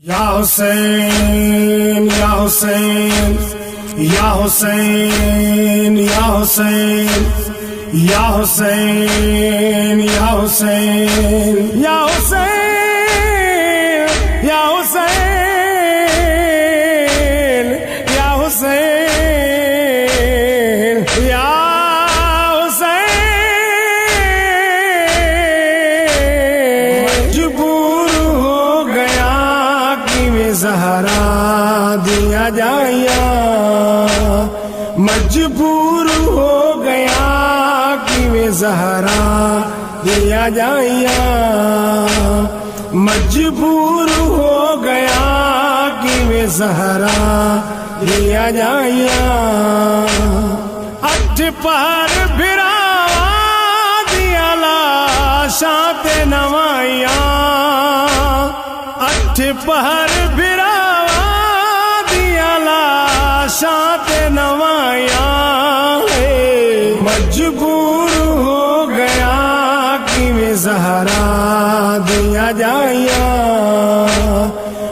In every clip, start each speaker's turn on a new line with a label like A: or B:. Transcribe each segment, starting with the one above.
A: या हुसैन या हुसैन या हुसैन या हुसैन या हुसैन या हुसैन या हुसैन या हुसैन या हुसैन या हुसैन मजबूर हो गया कि मैं ज़हरा दिया जाया, मजबूर हो गया कि मैं ज़हरा दिया जाया, मजबूर हो गया कि मैं ज़हरा दिया जाया। अठ पहर भिरावा दिया लाशाते नवाया, अठ पहर भिरावा दिया लाशाते नवाया। मजबूर हो गया कि मैं ज़हरा दिया जाया,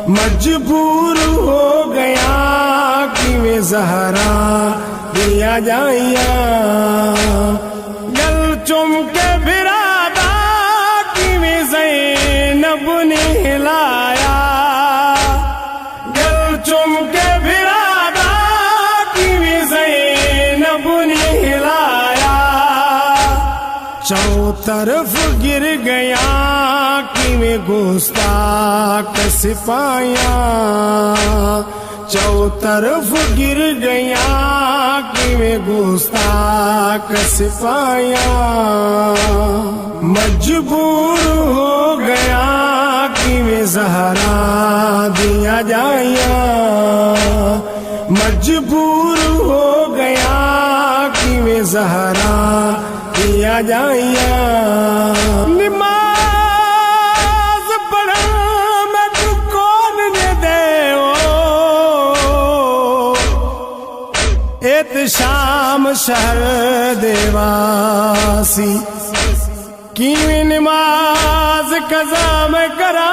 A: मजबूर हो गया कि मैं ज़हरा दिया जाया। गल चुम के बिरादा कि मैं ज़ैनब ने हिलाया, गल चुम के बिरादा कि मैं ज़ैनब ने हिलाया। चौतरफ गिर गया कि मैं गुस्ताख सिपाया, चौतरफ गिर गया कि मैं गुस्ताख सिपाया। मजबूर हो गया कि मैं ज़हरा दिया जाया, मजबूर हो गया कि मैं ज़हरा दिया जाया। नमाज पढ़ा मैं तू कौन ने दे एत शाम शहर देवासी की नमाज कज़ा में करा,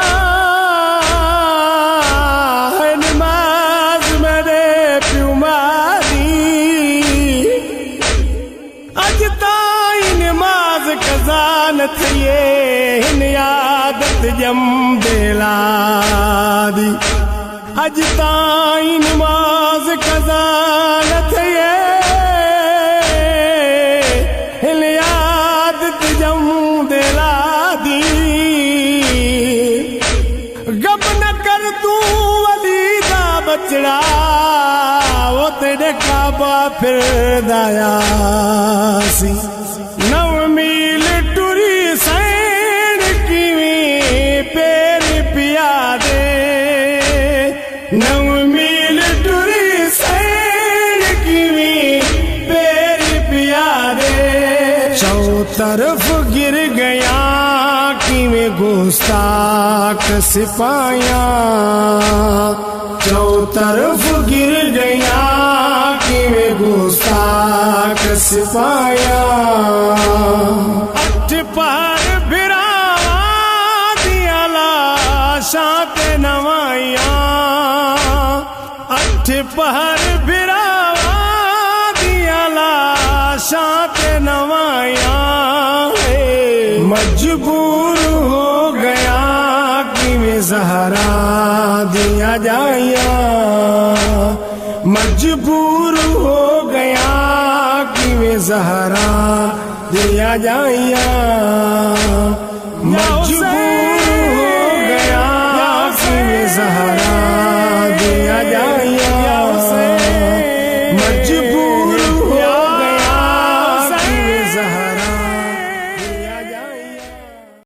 A: नमाज मेरे प्यू मारी अज ताई नमाज कज़ा न थिए, हिन आदत जम बेला दी। अज ताई नमाज कज़ा न थिए, हिन आदत जम बेला दी। गम न कर तू वली दा बचड़ा, वो तेरे काबा फिर दायासी। 9 मील टुरी सैन किवें पैर पिया दे, 9 मील टुरी सैन किवें पैर पिया दे। चौतरफ गिर गया कि मैं गुस्ताख सिपाया, चौतरफ गिर गया कि मैं गुस्ताख सिपाया। अठ पहर भिरावा दिया लाशाते नवाया, अठ पहर भिरावा दिया लाशाते नवाया। मजबूर हो गया कि मैं ज़हरा दिया जाया, मजबूर हो गया कि मैं ज़हरा दिया जाया। मजबूर हो गया कि मैं ज़हरा दिया जाया, मजबूर